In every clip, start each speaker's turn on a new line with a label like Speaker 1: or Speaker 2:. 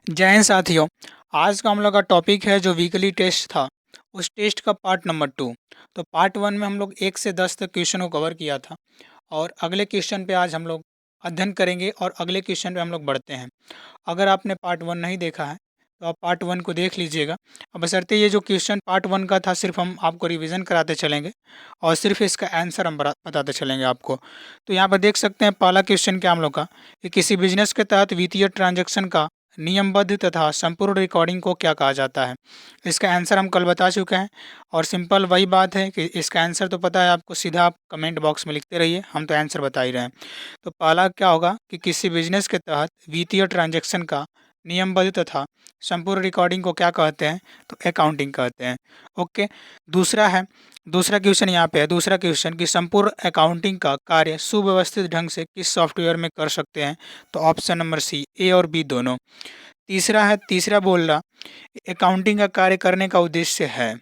Speaker 1: जय हिंद साथियों। आज का हम लोग का टॉपिक है जो वीकली टेस्ट था, उस टेस्ट का पार्ट नंबर 2। तो पार्ट 1 में हम लोग 1 से 10 तक क्वेश्चन को कवर किया था और अगले क्वेश्चन पे आज हम लोग अध्ययन करेंगे और अगले क्वेश्चन पे हम लोग बढ़ते हैं। अगर आपने पार्ट 1 नहीं देखा है तो आप पार्ट 1 को देख लीजिएगा। अब बशर्ते ये जो क्वेश्चन पार्ट 1 का था सिर्फ हम आपको रिवीजन कराते चलेंगे और सिर्फ इसका आंसर हम बताते चलेंगे आपको। तो यहाँ पर देख सकते हैं पहला क्वेश्चन क्या हम लोग का, कि किसी बिजनेस के तहत वित्तीय ट्रांजैक्शन का नियमबद्ध तथा संपूर्ण रिकॉर्डिंग को क्या कहा जाता है। इसका आंसर हम कल बता चुके हैं और सिंपल वही बात है कि इसका आंसर तो पता है आपको, सीधा आप कमेंट बॉक्स में लिखते रहिए, हम तो आंसर बता ही रहे हैं। तो पहला क्या होगा कि किसी बिजनेस के तहत वित्तीय ट्रांजैक्शन का नियमबद्ध तथा संपूर्ण रिकॉर्डिंग को क्या कहते हैं, तो अकाउंटिंग कहते हैं। ओके। दूसरा है, दूसरा क्वेश्चन यहाँ पे है, दूसरा क्वेश्चन कि संपूर्ण अकाउंटिंग का कार्य सुव्यवस्थित ढंग से किस सॉफ्टवेयर में कर सकते हैं, तो ऑप्शन नंबर सी, ए और बी दोनों। तीसरा है, तीसरा बोल रहा अकाउंटिंग का कार्य करने का उद्देश्य है।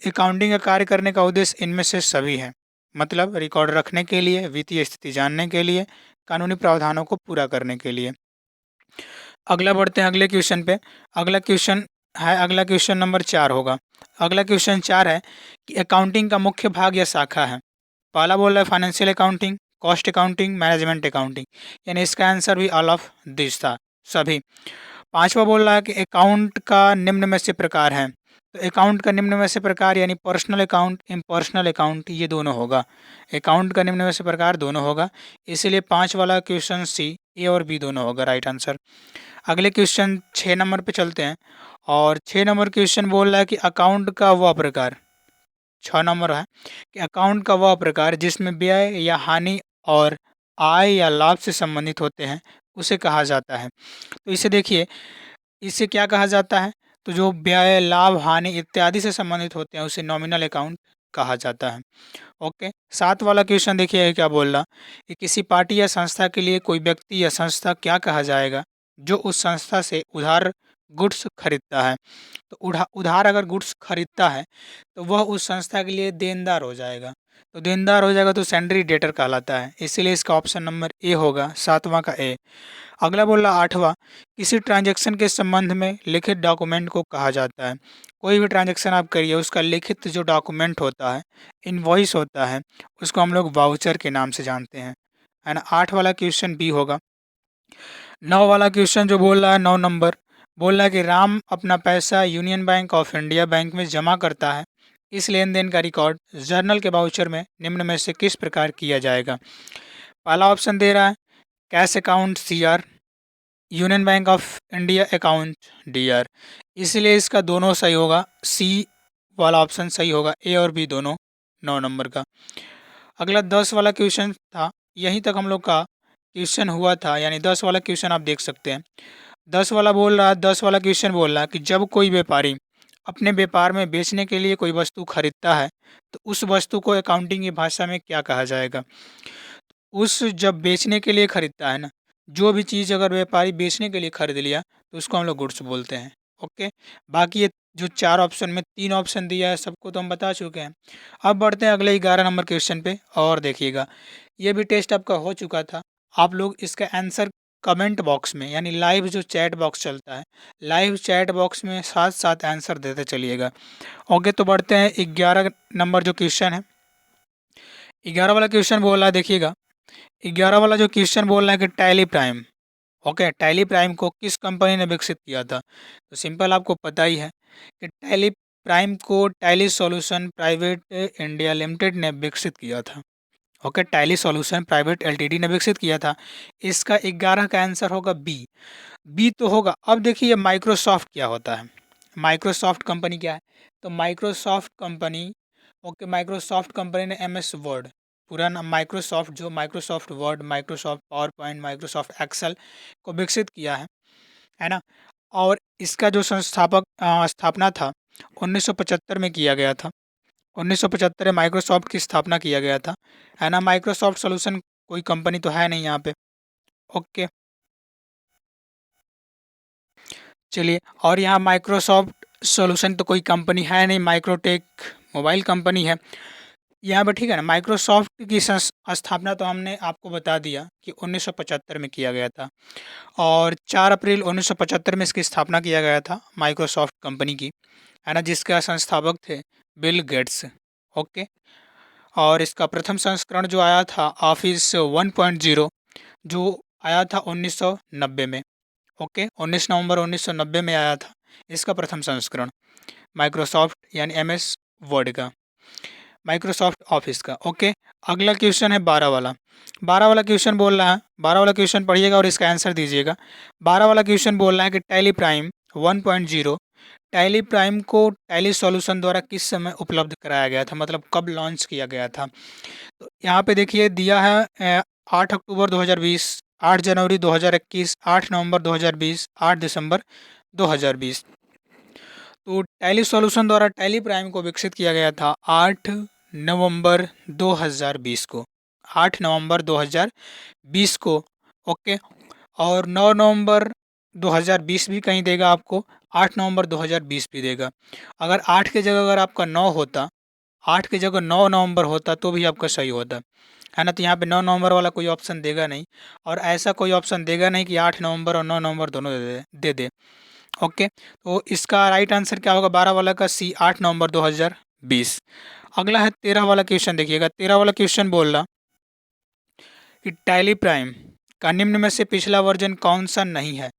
Speaker 1: अकाउंटिंग का कार्य करने का उद्देश्य इनमें से सभी है, मतलब रिकॉर्ड रखने के लिए, वित्तीय स्थिति जानने के लिए, कानूनी प्रावधानों को पूरा करने के लिए। अगला बढ़ते हैं अगले क्वेश्चन पे। अगला क्वेश्चन है, अगला क्वेश्चन नंबर 4 होगा। अगला क्वेश्चन 4 है कि अकाउंटिंग का मुख्य भाग या शाखा है। पहला बोल रहा है financial accounting, cost accounting, management accounting, यानी इसका आंसर भी ऑल ऑफ दिस था, सभी। पांचवा बोल रहा है कि अकाउंट का निम्न में से प्रकार है। तो अकाउंट का निम्न में से प्रकार यानी पर्सनल अकाउंट, इम्पर्सनल अकाउंट, ये दोनों होगा। अकाउंट का निम्न में से प्रकार दोनों होगा, इसीलिए 5 वाला क्वेश्चन सी, ए और बी दोनों होगा राइट आंसर। अगले क्वेश्चन 6 नंबर पे चलते हैं और 6 नंबर क्वेश्चन बोल रहा है कि अकाउंट का वह प्रकार, 6 नंबर है कि अकाउंट का वह प्रकार जिसमें व्यय या हानि और आय या लाभ से संबंधित होते हैं उसे कहा जाता है। तो इसे देखिए, इसे क्या कहा जाता है, तो जो व्यय, लाभ, हानि इत्यादि से संबंधित होते हैं उसे नॉमिनल अकाउंट कहा जाता है। ओके। 7 वाला क्वेश्चन देखिए क्या बोल रहा, कि किसी पार्टी या संस्था के लिए कोई व्यक्ति या संस्था क्या कहा जाएगा जो उस संस्था से उधार गुड्स खरीदता है। तो उधार अगर गुड्स खरीदता है तो वह उस संस्था के लिए देनदार हो जाएगा। तो देनदार हो जाएगा तो सेंडरी डेटर कहलाता है, इसीलिए इसका ऑप्शन नंबर ए होगा, 7वां का ए। अगला बोल रहा 8वां, किसी ट्रांजैक्शन के संबंध में लिखित डॉक्यूमेंट को कहा जाता है। कोई भी ट्रांजैक्शन आप करिए उसका लिखित जो डॉक्यूमेंट होता है, इनवॉइस होता है, उसको हम लोग वाउचर के नाम से जानते हैं, है ना। 8 वाला क्वेश्चन बी होगा। 9 वाला क्वेश्चन जो बोल रहा है, 9 नंबर, बोल रहा है कि राम अपना पैसा union bank of India bank में जमा करता है। इस लेन देन का रिकॉर्ड जर्नल के वाउचर में निम्न में से किस प्रकार किया जाएगा। पहला ऑप्शन दे रहा है cash account C R, union bank of India account D R, इसलिए इसका दोनों सही होगा, सी वाला ऑप्शन सही होगा, ए और बी दोनों 9 नंबर का। अगला 10 वाला क्वेश्चन था, यहीं तक हम लोग का क्वेश्चन हुआ था, यानी 10 वाला क्वेश्चन आप देख सकते हैं। 10 वाला बोल रहा है, 10 वाला क्वेश्चन बोल रहा है कि जब कोई व्यापारी अपने व्यापार में बेचने के लिए कोई वस्तु खरीदता है तो उस वस्तु को अकाउंटिंग की भाषा में क्या कहा जाएगा। उस जब बेचने के लिए खरीदता है ना, जो भी चीज़ अगर व्यापारी बेचने के लिए खरीद लिया तो उसको हम लोग गुड्स बोलते हैं। ओके। बाकी ये जो 4 ऑप्शन में 3 ऑप्शन दिया है सबको तो हम बता चुके हैं। अब बढ़ते हैं अगले 11 नंबर क्वेश्चन पे और देखिएगा, ये भी टेस्ट आपका हो चुका था। आप लोग इसका आंसर कमेंट बॉक्स में, यानी लाइव जो चैट बॉक्स चलता है, लाइव चैट बॉक्स में साथ साथ आंसर देते चलिएगा। ओके। तो बढ़ते हैं 11 नंबर जो क्वेश्चन है। 11 वाला क्वेश्चन बोल रहा है, देखिएगा 11 वाला जो क्वेश्चन बोल रहा है कि tally prime, okay, tally prime को किस कंपनी ने विकसित किया था। तो सिंपल आपको पता ही है कि टैली प्राइम को tally solution private India limited ने विकसित किया था। Okay, tally solution private LTD ने विकसित किया था। इसका 11 का आंसर होगा बी। बी तो होगा। अब देखिए माइक्रोसॉफ्ट क्या होता है, माइक्रोसॉफ्ट कंपनी क्या है, तो Microsoft company, okay, Microsoft company ने एम एस वर्ड, पूरा नाम माइक्रोसॉफ्ट, जो Microsoft Word, Microsoft PowerPoint, Microsoft Excel को विकसित किया है ना। और इसका जो स्थापना था 1975 में किया गया था। 1975 में माइक्रोसॉफ्ट की स्थापना किया गया था, है ना। माइक्रोसॉफ्ट सॉल्यूशन कोई कंपनी तो है नहीं यहाँ पे। ओके, चलिए, और यहाँ माइक्रोसॉफ्ट सॉल्यूशन तो कोई कंपनी है नहीं, माइक्रोटेक मोबाइल कंपनी है। यहाँ पे ठीक है ना, माइक्रोसॉफ्ट की स्थापना तो हमने आपको बता दिया कि 1975 में किया गया था, और 4 अप्रैल 1975 में इसकी स्थापना किया गया था माइक्रोसॉफ्ट कंपनी की, है ना, जिसका संस्थापक थे बिल गेट्स। ओके। और इसका प्रथम संस्करण जो आया था ऑफिस 1.0, जो आया था 1990 में। ओके, 19 नवंबर 1990 में आया था इसका प्रथम संस्करण माइक्रोसॉफ्ट यानी एमएस वर्ड का, माइक्रोसॉफ्ट ऑफिस का। ओके। अगला क्वेश्चन है 12 वाला। 12 वाला क्वेश्चन बोल रहा है, 12 वाला क्वेश्चन पढ़िएगा और इसका आंसर दीजिएगा। 12 वाला क्वेश्चन बोल रहा है कि टैली प्राइम 1.0, टैली प्राइम को टैली सॉल्यूशन द्वारा किस समय उपलब्ध कराया गया था, मतलब कब लॉन्च किया गया था। तो यहाँ पे देखिए दिया है 8 अक्टूबर 2020, 8 जनवरी 2021, 8 नवंबर 2020, 8 दिसंबर 2020। तो टैली सॉल्यूशन द्वारा टैली प्राइम को विकसित किया गया था 8 नवंबर 2020 को, 8 नवंबर 2020 को। ओके। और 9 नवंबर 2020 भी कहीं देगा आपको, 8 नवंबर 2020 भी देगा। अगर 8 की जगह अगर आपका 9 होता, 8 की जगह 9 नवंबर होता तो भी आपका सही होता, है ना। तो यहाँ पे 9 नवंबर वाला कोई ऑप्शन देगा नहीं, और ऐसा कोई ऑप्शन देगा नहीं कि 8 नवंबर और 9 नवंबर दोनों दे दे। ओके, तो इसका राइट आंसर क्या होगा 12 वाला का, सी, 8 नवंबर 2020। अगला है 13 वाला क्वेश्चन, देखिएगा 13 वाला क्वेश्चन बोल रहा कि टैली प्राइम का निम्न में से पिछला वर्जन कौन सा नहीं है।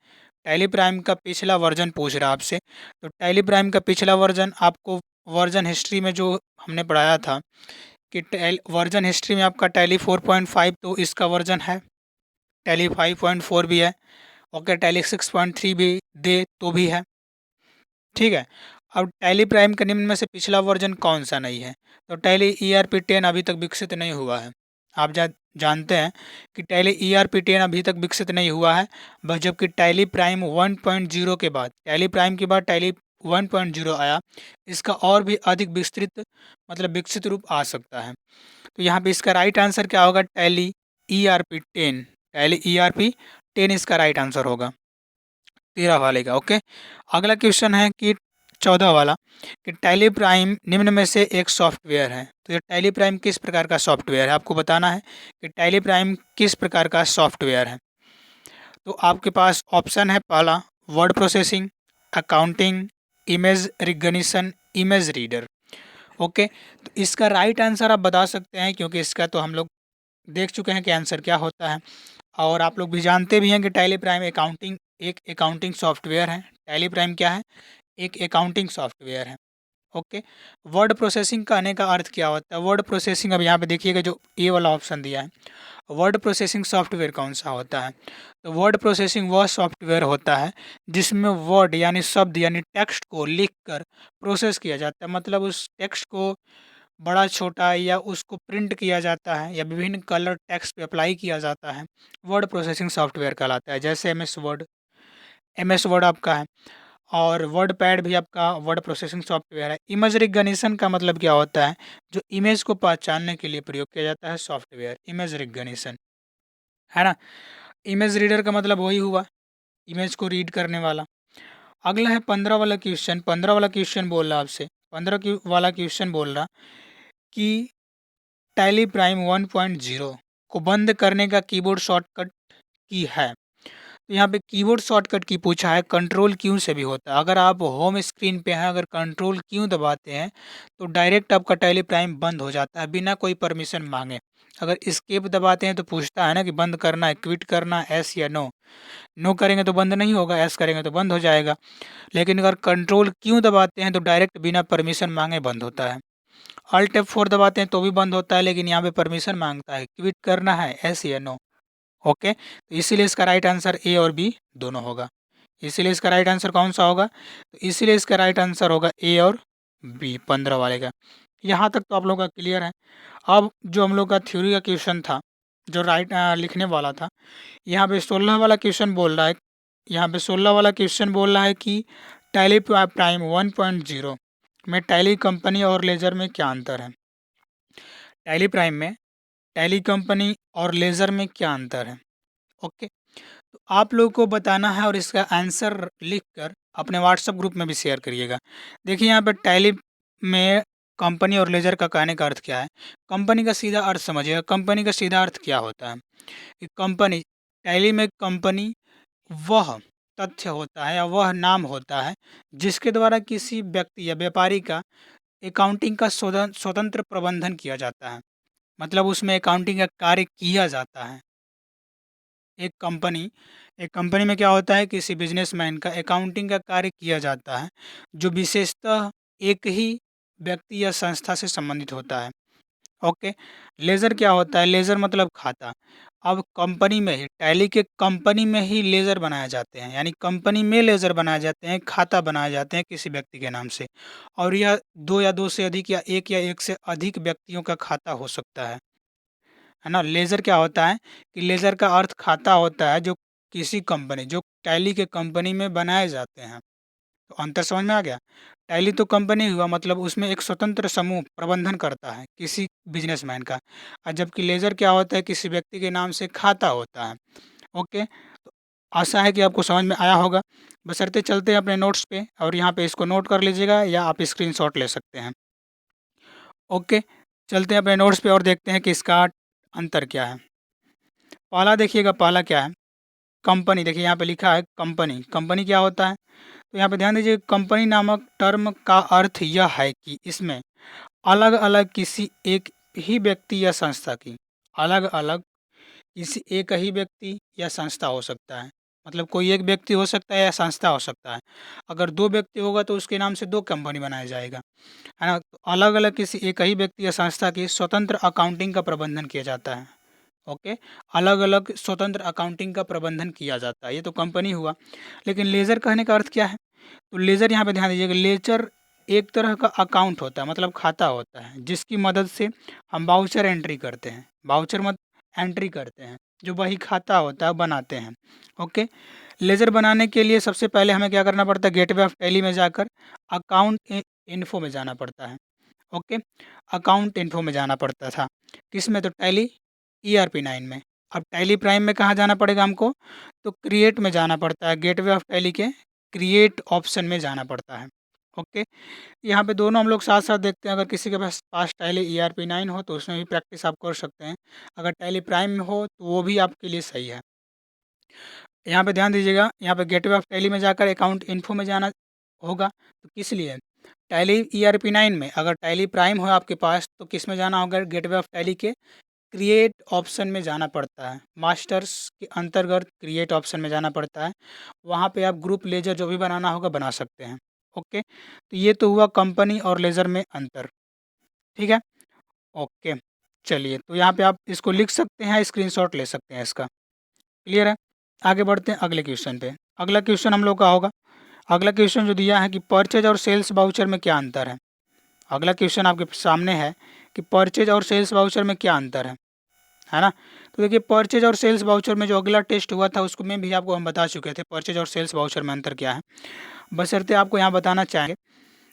Speaker 1: टैली प्राइम का पिछला वर्जन पूछ रहा है आपसे। तो टैली प्राइम का पिछला वर्जन आपको वर्जन हिस्ट्री में जो हमने पढ़ाया था कि वर्जन हिस्ट्री में आपका टैली 4.5, तो इसका वर्जन है। टैली 5.4 भी है। ओके, टैली 6.3 भी दे तो भी है, ठीक है। अब टैली प्राइम के निम्न में से पिछला वर्जन कौन सा नहीं है। तो टैली ERP 10 अभी तक विकसित नहीं हुआ है। आप जानते हैं कि टैली ERP 10 अभी तक विकसित नहीं हुआ है, बस जबकि टैली प्राइम 1.0 के बाद, टैली प्राइम के बाद टैली 1.0 आया, इसका और भी अधिक विस्तृत मतलब विकसित रूप आ सकता है। तो यहाँ पे इसका राइट आंसर क्या होगा, टैली ERP 10, टैली ERP 10 इसका राइट आंसर होगा 13 वाले का। ओके। अगला क्वेश्चन है कि 14 वाला कि टैली प्राइम निम्न में से एक सॉफ्टवेयर है। तो ये टैली प्राइम किस प्रकार का सॉफ्टवेयर है, आपको बताना है कि टैली प्राइम किस प्रकार का सॉफ्टवेयर है। तो आपके पास ऑप्शन है, पहला word processing, accounting, image recognition, image reader. Okay, तो इसका राइट आंसर आप बता सकते हैं, क्योंकि इसका तो हम लोग देख चुके हैं कि आंसर क्या होता है, और आप लोग भी जानते भी हैं कि टैली प्राइम एक अकाउंटिंग सॉफ्टवेयर है। टैली प्राइम क्या है, एक अकाउंटिंग सॉफ्टवेयर है। ओके। वर्ड प्रोसेसिंग का आने का अर्थ क्या होता है, वर्ड प्रोसेसिंग, अब यहाँ पे देखिएगा जो ए वाला ऑप्शन दिया है, वर्ड प्रोसेसिंग सॉफ्टवेयर कौन सा होता है। तो वर्ड प्रोसेसिंग वह सॉफ्टवेयर होता है जिसमें वर्ड यानी शब्द यानी टेक्स्ट को लिखकर प्रोसेस किया जाता है, मतलब उस टेक्स्ट को बड़ा छोटा या उसको प्रिंट किया जाता है या विभिन्न कलर टेक्स्ट पे अप्लाई किया जाता है, वर्ड प्रोसेसिंग सॉफ्टवेयर कहलाता है। जैसे एम एस वर्ड आपका है, और वर्ड पैड भी आपका वर्ड प्रोसेसिंग सॉफ्टवेयर है। इमेज रिकग्निशन का मतलब क्या होता है, जो इमेज को पहचानने के लिए प्रयोग किया जाता है सॉफ्टवेयर, इमेज रिकग्निशन, है ना। इमेज रीडर का मतलब वही हुआ, इमेज को रीड करने वाला। अगला है 15 वाला क्वेश्चन। 15 वाला क्वेश्चन बोल रहा आपसे, 15 वाला क्वेश्चन बोल रहा कि टैली प्राइम 1.0 को बंद करने का कीबोर्ड शॉर्टकट की है। तो यहाँ पे कीबोर्ड शॉर्टकट की पूछा है, कंट्रोल क्यों से भी होता है। अगर आप होम स्क्रीन पे हैं, अगर कंट्रोल क्यों दबाते हैं तो डायरेक्ट आपका टैली प्राइम बंद हो जाता है बिना कोई परमिशन मांगे। अगर एस्केप दबाते हैं तो पूछता है ना कि बंद करना है, क्विट करना है, एस या नो। नो करेंगे तो बंद नहीं होगा, एस करेंगे तो बंद हो जाएगा। लेकिन अगर कंट्रोल क्यों दबाते हैं तो डायरेक्ट बिना परमिशन मांगे बंद होता है। अल्ट F4 दबाते हैं तो भी बंद होता है, लेकिन यहाँ पे परमिशन मांगता है, क्विट करना है, एस या नो। ओके, तो इसीलिए इसका राइट आंसर ए और बी दोनों होगा। इसीलिए इसका राइट आंसर कौन सा होगा, तो इसीलिए इसका राइट आंसर होगा ए और बी, 15 वाले का। यहाँ तक तो आप लोगों का क्लियर है। अब जो हम लोग का थ्योरी का क्वेश्चन था, जो लिखने वाला था, यहाँ पे 16 वाला क्वेश्चन बोल रहा है, यहाँ पे 16 वाला क्वेश्चन बोल रहा है कि टैली प्राइम 1.0 में टैली कंपनी और लेजर में क्या अंतर है। टैली प्राइम में टैली कंपनी और लेजर में क्या अंतर है। ओके, तो आप लोगों को बताना है और इसका आंसर लिखकर अपने व्हाट्सएप ग्रुप में भी शेयर करिएगा। देखिए यहाँ पे टैली में कंपनी और लेजर का कहने का अर्थ क्या है। कंपनी का सीधा अर्थ समझिएगा। कंपनी का सीधा अर्थ क्या होता है कि कंपनी, टैली में कंपनी वह तथ्य होता है या वह नाम होता है जिसके द्वारा किसी व्यक्ति या व्यापारी का अकाउंटिंग का स्वतंत्र प्रबंधन किया जाता है। मतलब उसमें अकाउंटिंग का कार्य किया जाता है। एक कंपनी में क्या होता है, किसी बिजनेसमैन का अकाउंटिंग का कार्य किया जाता है जो विशेषतः एक ही व्यक्ति या संस्था से संबंधित होता है। ओके। लेज़र क्या होता है, लेज़र मतलब खाता। अब कंपनी में ही, टैली के कंपनी में ही लेज़र बनाए जाते हैं, यानी कंपनी में लेज़र बनाए जाते हैं, खाता बनाए जाते हैं किसी व्यक्ति के नाम से। और यह दो या दो से अधिक या एक से अधिक व्यक्तियों का खाता हो सकता है ना। लेज़र क्या होता है कि लेज़र का अर्थ खाता होता है जो किसी कंपनी, जो टैली के कंपनी में बनाए जाते हैं। तो अंतर समझ में आ गया। टैली तो कंपनी हुआ, मतलब उसमें एक स्वतंत्र समूह प्रबंधन करता है किसी बिजनेसमैन का। और जबकि लेज़र क्या होता है, किसी व्यक्ति के नाम से खाता होता है। ओके। तो आशा है कि आपको समझ में आया होगा। बशर्ते चलते हैं अपने नोट्स पे, और यहाँ पे इसको नोट कर लीजिएगा या आप स्क्रीनशॉट ले सकते हैं। ओके। चलते हैं अपने नोट्स पे और देखते हैं कि इसका अंतर क्या है। पहला देखिएगा, पहला क्या है, कंपनी। देखिए यहाँ पे लिखा है कंपनी। कंपनी क्या होता है, तो यहाँ पे ध्यान दीजिए, कंपनी नामक टर्म का अर्थ यह है कि इसमें अलग अलग किसी एक ही व्यक्ति या संस्था की, अलग अलग किसी एक ही व्यक्ति या संस्था हो सकता है। मतलब कोई एक व्यक्ति हो सकता है या संस्था हो सकता है। अगर दो व्यक्ति होगा तो उसके नाम से दो कंपनी बनाया जाएगा, है ना। तो अलग अलग किसी एक ही व्यक्ति या संस्था की स्वतंत्र अकाउंटिंग का प्रबंधन किया जाता है। ओके। अलग अलग स्वतंत्र अकाउंटिंग का प्रबंधन किया जाता है, ये तो कंपनी हुआ। लेकिन लेजर कहने का अर्थ क्या है, तो लेजर यहाँ पे ध्यान दीजिएगा, लेजर एक तरह का अकाउंट होता है, मतलब खाता होता है जिसकी मदद से हम बाउचर एंट्री करते हैं, बाउचर मत एंट्री करते हैं, जो वही खाता होता है बनाते हैं। ओके। लेजर बनाने के लिए सबसे पहले हमें क्या करना पड़ता है, गेटवे ऑफ टैली में जाकर अकाउंट इन्फो में जाना पड़ता है। ओके। अकाउंट इन्फो में जाना पड़ता था, किस में, तो टैली ERP 9 में। अब टैली प्राइम में कहाँ जाना पड़ेगा हमको, तो क्रिएट में जाना पड़ता है, गेटवे ऑफ टैली के क्रिएट ऑप्शन में जाना पड़ता है। ओके। यहाँ पे दोनों हम लोग साथ साथ देखते हैं। अगर किसी के पास पास टैली ERP 9 हो तो उसमें भी प्रैक्टिस आप कर सकते हैं। अगर टैली प्राइम में हो तो वो भी आपके लिए सही है। यहाँ पे ध्यान दीजिएगा, यहाँ पे गेटवे ऑफ टैली में जाकर अकाउंट इन्फो में जाना होगा। तो किस लिए, टैली ERP 9 में। अगर टैली प्राइम हो आपके पास तो किस में जाना होगा, गेटवे ऑफ टैली के क्रिएट ऑप्शन में जाना पड़ता है, मास्टर्स के अंतर्गत क्रिएट ऑप्शन में जाना पड़ता है। वहाँ पे आप ग्रुप लेजर जो भी बनाना होगा बना सकते हैं। ओके। तो ये तो हुआ कंपनी और लेजर में अंतर। ठीक है। ओके। चलिए, तो यहाँ पे आप इसको लिख सकते हैं, स्क्रीनशॉट ले सकते हैं इसका। क्लियर है। आगे बढ़ते हैं अगले क्वेश्चन पे। अगला क्वेश्चन हम लोग का होगा, अगला क्वेश्चन जो दिया है कि परचेज और सेल्स वाउचर में क्या अंतर है। अगला क्वेश्चन आपके सामने है कि परचेज और सेल्स वाउचर में क्या अंतर है ना। तो देखिए, परचेज और सेल्स वाउचर में जो अगला टेस्ट हुआ था उसको में भी आपको हम बता चुके थे, परचेज और सेल्स वाउचर में अंतर क्या है। बशर्ते आपको यहाँ बताना चाहेंगे।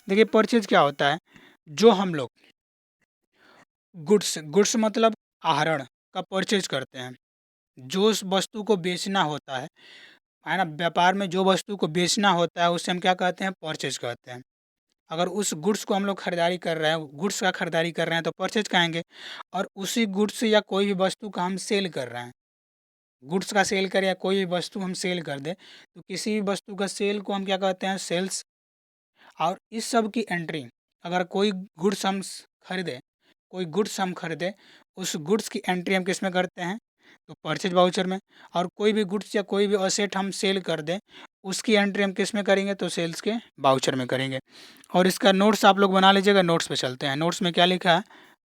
Speaker 1: देखिए, परचेज क्या होता है, जो हम लोग गुड्स मतलब आहरण का परचेज करते हैं, जो उस वस्तु को बेचना होता है ना। व्यापार में जो वस्तु को बेचना होता है उससे हम क्या कहते हैं, परचेज कहते हैं। अगर उस गुड्स को हम लोग खरीदारी कर रहे हैं, गुड्स का खरीदारी कर रहे हैं तो परचेज कहेंगे। और उसी गुड्स या कोई भी वस्तु का हम सेल कर रहे हैं, गुड्स का सेल करें या कोई भी वस्तु हम सेल कर दें, तो किसी भी वस्तु का सेल को हम क्या कहते हैं, सेल्स। और इस सब की एंट्री, अगर कोई गुड्स हम खरीदें, कोई गुड्स हम खरीदें, उस गुड्स की एंट्री हम किस में करते हैं, तो परचेज वाउचर में। और कोई भी गुड्स या कोई भी असेट हम सेल कर दें, उसकी एंट्री हम किस में करेंगे, तो सेल्स के वाउचर में करेंगे। और इसका नोट्स आप लोग बना लीजिएगा। नोट्स पे चलते हैं, नोट्स में क्या लिखा है,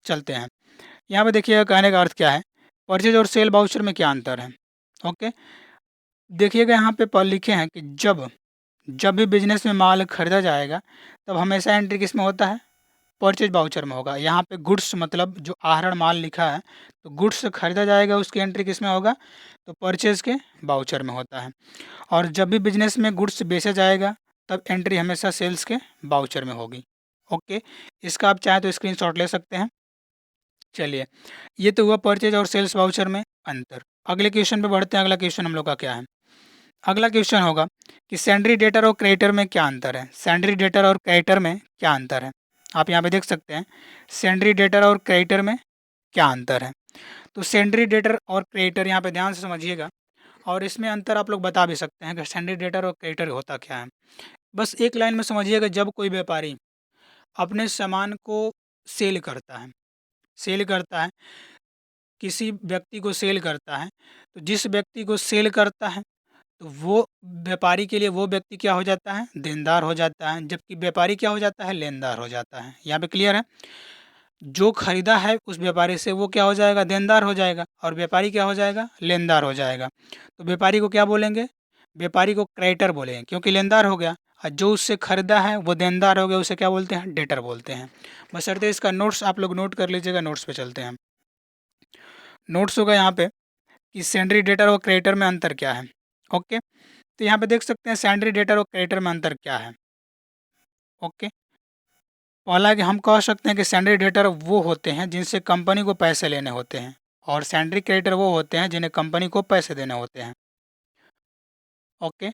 Speaker 1: चलते हैं। यहाँ पे देखिएगा कहने का अर्थ क्या है, परचेज और सेल वाउचर में क्या अंतर है। ओके। देखिएगा यहाँ पे लिखे हैं कि जब जब भी बिजनेस में माल खरीदा जाएगा तब हमेशा एंट्री किस में होता है, परचेज वाउचर में होगा। यहाँ पे गुड्स मतलब जो आहरण माल लिखा है, तो गुड्स खरीदा जाएगा उसकी एंट्री किस में होगा, तो परचेज के वाउचर में होता है। और जब भी बिजनेस में गुड्स बेचा जाएगा तब एंट्री हमेशा सेल्स के वाउचर में होगी। ओके। इसका आप चाहें तो स्क्रीनशॉट ले सकते हैं। चलिए, ये तो हुआ परचेज और सेल्स वाउचर में अंतर। अगले क्वेश्चन पे बढ़ते हैं। अगला क्वेश्चन हम लोग का क्या है, अगला क्वेश्चन होगा कि सैंड्री डेटर और क्रेडिटर में क्या अंतर है। सैंड्री डेटर और क्रेडिटर में क्या अंतर है। आप यहाँ पे देख सकते हैं सेंड्री डेटर और क्रेडिटर में क्या अंतर है। तो सेंड्री डेटर और क्रेडिटर यहाँ पे ध्यान से समझिएगा, और इसमें अंतर आप लोग बता भी सकते हैं कि सेंड्री डेटर और क्रेडिटर होता क्या है। बस एक लाइन में समझिएगा, जब कोई व्यापारी अपने सामान को सेल करता है, सेल करता है किसी व्यक्ति को सेल करता है, तो जिस व्यक्ति को सेल करता है तो वो व्यापारी के लिए वो व्यक्ति क्या हो जाता है, देनदार हो जाता है, जबकि व्यापारी क्या हो जाता है, लेनदार हो जाता है। यहाँ पे क्लियर है। जो खरीदा है उस व्यापारी से वो क्या हो जाएगा, देनदार हो जाएगा, और व्यापारी क्या हो जाएगा, लेनदार हो जाएगा। तो व्यापारी को क्या बोलेंगे, व्यापारी को क्रेडिटर बोलेंगे क्योंकि लेनदार हो गया, और जो उससे खरीदा है वो देनदार हो गया, उसे क्या बोलते हैं, डेटर बोलते हैं। बशर्ते इसका नोट्स आप लोग नोट कर लीजिएगा। नोट्स पे चलते हैं। नोट्स होगा यहाँ पे कि सेंड्री डेटर और क्रेडिटर में अंतर क्या है। ओके, तो यहाँ पे देख सकते हैं सेंड्री डेटर और क्रेडिटर में अंतर क्या है। ओके, पहला कि हम कह सकते हैं कि सेंड्री डेटर वो होते हैं जिनसे कंपनी को पैसे लेने होते हैं, और सेंड्री क्रेडिटर वो होते हैं जिन्हें कंपनी को पैसे देने होते हैं। ओके,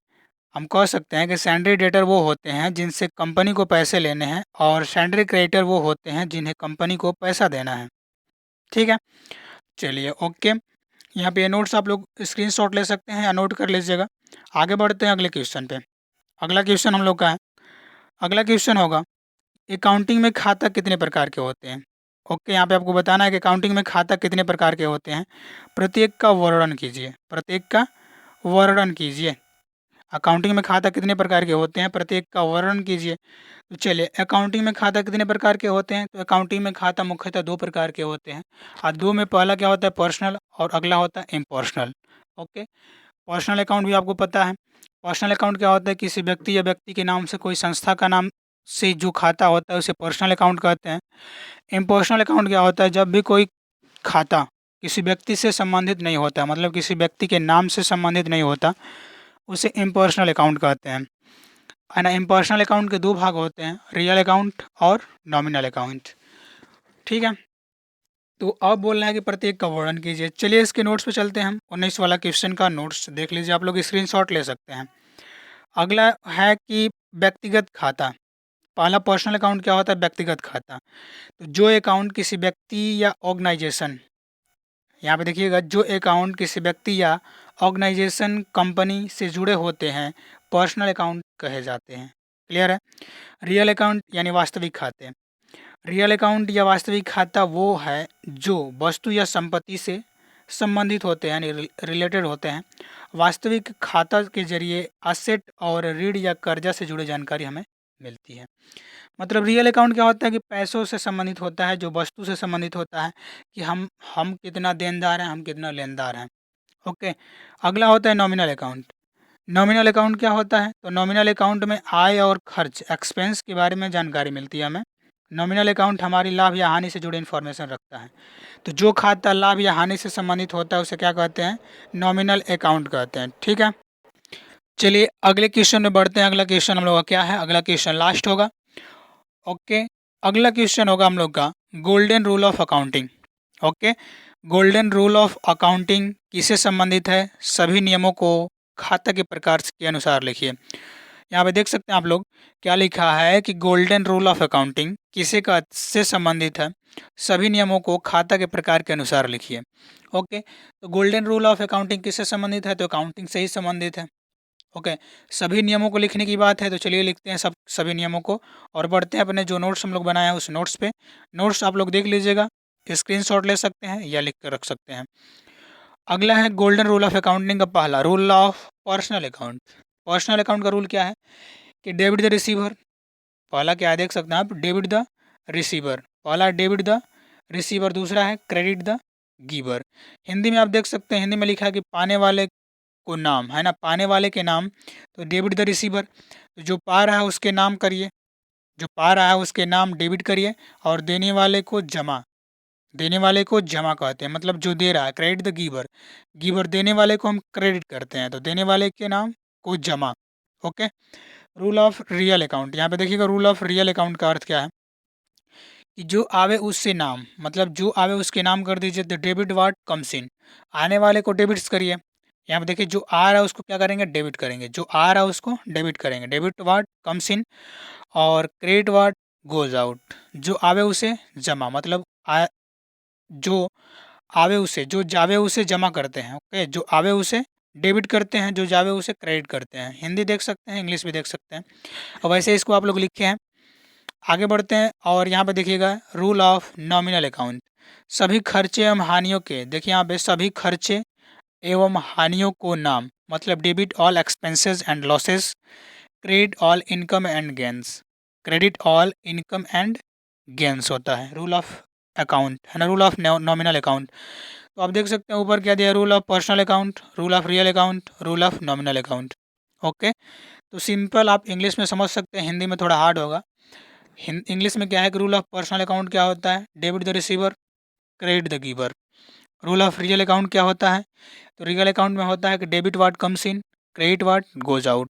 Speaker 1: हम कह सकते हैं कि सेंड्री डेटर वो होते हैं जिनसे कंपनी को पैसे लेने हैं, और सेंड्री क्रेडिटर वो होते हैं जिन्हें कंपनी को पैसा देना है। ठीक है, चलिए ओके। यहाँ पे ये नोट्स आप लोग स्क्रीनशॉट ले सकते हैं या नोट कर लीजिएगा। आगे बढ़ते हैं अगले क्वेश्चन पे। अगला क्वेश्चन हम लोग का है, अगला क्वेश्चन होगा अकाउंटिंग में खाता कितने प्रकार के होते हैं। ओके, यहाँ पे आपको बताना है कि अकाउंटिंग में खाता कितने प्रकार के होते हैं, प्रत्येक का वर्णन कीजिए, प्रत्येक का वर्णन कीजिए। अकाउंटिंग में खाता कितने प्रकार के होते हैं, प्रत्येक का वर्णन कीजिए। तो चलिए, अकाउंटिंग में खाता कितने प्रकार के होते हैं, तो अकाउंटिंग में खाता मुख्यतः दो प्रकार के होते हैं, और दो में पहला क्या होता है, पर्सनल, और अगला होता है इम्पर्सनल। ओके, पर्सनल अकाउंट भी आपको पता है। पर्सनल अकाउंट क्या होता है, किसी व्यक्ति या व्यक्ति के नाम से कोई संस्था का नाम से जो खाता होता है उसे पर्सनल अकाउंट कहते हैं। इम्पर्सनल अकाउंट क्या होता है, जब भी कोई खाता किसी व्यक्ति से संबंधित नहीं होता, मतलब किसी व्यक्ति के नाम से संबंधित नहीं होता, उसे इम्पर्सनल अकाउंट कहते हैं। है ना। इम्पर्सनल अकाउंट के दो भाग होते हैं, रियल अकाउंट और नॉमिनल अकाउंट। ठीक है, तो अब बोलना है कि प्रत्येक का वर्णन कीजिए। चलिए इसके नोट्स पे चलते हैं हम। 19 वाला क्वेश्चन का नोट्स देख लीजिए, आप लोग स्क्रीनशॉट ले सकते हैं। अगला है कि व्यक्तिगत खाता। पहला पर्सनल अकाउंट क्या होता है, व्यक्तिगत खाता। तो जो अकाउंट किसी व्यक्ति या ऑर्गेनाइजेशन, यहाँ पे देखिएगा, जो अकाउंट किसी व्यक्ति या ऑर्गेनाइजेशन कंपनी से जुड़े होते हैं पर्सनल अकाउंट कहे जाते हैं। क्लियर है। रियल अकाउंट यानी वास्तविक खाते। रियल अकाउंट या वास्तविक खाता वो है जो वस्तु या संपत्ति से संबंधित होते हैं, यानी रिलेटेड होते हैं। वास्तविक खाता के जरिए असेट और ऋण या कर्जा से जुड़ी जानकारी हमें मिलती है। मतलब रियल अकाउंट क्या होता है कि पैसों से संबंधित होता है, जो वस्तु से संबंधित होता है कि हम कितना देनदार हैं, हम कितना लेनदार हैं। ओके, अगला होता है नॉमिनल अकाउंट। नॉमिनल अकाउंट क्या होता है, तो नॉमिनल अकाउंट में आय और खर्च, एक्सपेंस के बारे में जानकारी मिलती है हमें। नॉमिनल अकाउंट हमारी लाभ या हानि से जुड़े इन्फॉर्मेशन रखता है। तो जो खाता लाभ या हानि से संबंधित होता है उसे क्या कहते हैं, नॉमिनल अकाउंट कहते हैं। ठीक है, चलिए अगले क्वेश्चन में बढ़ते हैं। अगला क्वेश्चन हम लोग का क्या है, अगला क्वेश्चन लास्ट होगा। ओके, अगला क्वेश्चन होगा हम लोग का golden rule of accounting. Okay, golden rule of accounting किससे संबंधित है, सभी नियमों को खाता के प्रकार के अनुसार लिखिए। यहाँ पे देख सकते हैं आप लोग क्या लिखा है कि गोल्डन रूल ऑफ अकाउंटिंग किसे का से संबंधित है, सभी नियमों को खाता के प्रकार के अनुसार लिखिए। ओके, तो गोल्डन रूल ऑफ अकाउंटिंग किससे संबंधित है, तो अकाउंटिंग से ही संबंधित है। ओके, सभी नियमों को लिखने की बात है, तो चलिए लिखते हैं सभी नियमों को, और बढ़ते हैं अपने जो नोट्स हम लोग बनाए हैं उस नोट्स पे। नोट्स आप लोग देख लीजिएगा, स्क्रीनशॉट ले सकते हैं या लिख कर रख सकते हैं। अगला है गोल्डन रूल ऑफ अकाउंटिंग का पहला rule of personal account. Personal account का रूल क्या है कि डेबिट द रिसीवर। पहला क्या है देख सकते हैं आप, डेबिट द रिसीवर। पहला डेबिट द रिसीवर, दूसरा है क्रेडिट द गिवर। हिंदी में आप देख सकते हैं, हिंदी में लिखा है कि पाने वाले को नाम, है ना, पाने वाले के नाम, तो डेबिट द रिसीवर। तो जो पा रहा है उसके नाम करिए, जो पा रहा है उसके नाम डेबिट करिए, और देने वाले को जमा, देने वाले को जमा कहते हैं, मतलब जो दे रहा है, क्रेडिट द गिवर। गिवर देने वाले को हम क्रेडिट करते हैं, तो देने वाले के नाम को जमा। Okay, rule of real account, यहाँ पे देखिएगा रूल ऑफ रियल अकाउंट का अर्थ क्या है कि जो आवे उससे नाम, मतलब जो आवे उसके नाम कर दीजिए। तो डेबिट वाट कम्स इन, आने वाले को डेबिट्स करिए। यहाँ पे देखिए जो आ रहा है उसको क्या करेंगे, डेबिट करेंगे, जो आ रहा है उसको डेबिट करेंगे, डेबिट वाट कम्स इन। और क्रेडिट वाट गोज आउट। जो आवे उसे जमा, मतलब जो आवे उसे, जो जावे उसे जमा करते हैं। ओके, जो आवे उसे डेबिट करते हैं, जो जावे उसे क्रेडिट करते हैं। हिंदी देख सकते हैं, इंग्लिश भी देख सकते हैं। और वैसे इसको आप लोग लिखे हैं। आगे बढ़ते हैं और यहाँ पे देखिएगा रूल ऑफ नॉमिनल अकाउंट। सभी खर्चे एवं हानियों के, देखिए यहाँ पे सभी खर्चे एवं हानियों को नाम, मतलब debit all expenses and losses, credit all income and gains. Credit all income and gains होता है रूल ऑफ अकाउंट, है ना, रूल ऑफ नॉमिनल अकाउंट। तो आप देख सकते हैं ऊपर क्या दिया, rule of personal account, rule of real account, rule of nominal account. Okay, तो सिंपल आप इंग्लिश में समझ सकते हैं, हिंदी में थोड़ा हार्ड होगा। इंग्लिश में क्या है कि रूल ऑफ पर्सनल अकाउंट क्या होता है, debit the receiver, credit the giver. Rule of real account क्या होता है, तो रियल अकाउंट में होता है कि debit what comes in, credit what goes out.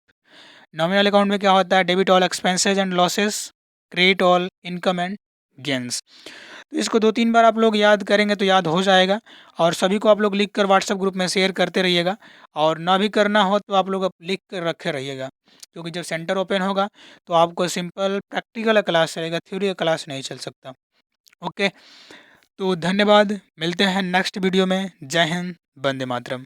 Speaker 1: Nominal account में क्या होता है, debit all expenses and losses, credit all income and gains. तो इसको 2-3 बार आप लोग याद करेंगे तो याद हो जाएगा। और सभी को आप लोग लिख कर व्हाट्सएप ग्रुप में शेयर करते रहिएगा। और ना भी करना हो तो आप लोग लिख कर रखे रहिएगा, क्योंकि जब सेंटर ओपन होगा तो आपको सिंपल प्रैक्टिकल क्लास चलेगा, थ्योरी का क्लास नहीं चल सकता। ओके, तो धन्यवाद, मिलते हैं नेक्स्ट वीडियो में। जय हिंद, वंदे मातरम।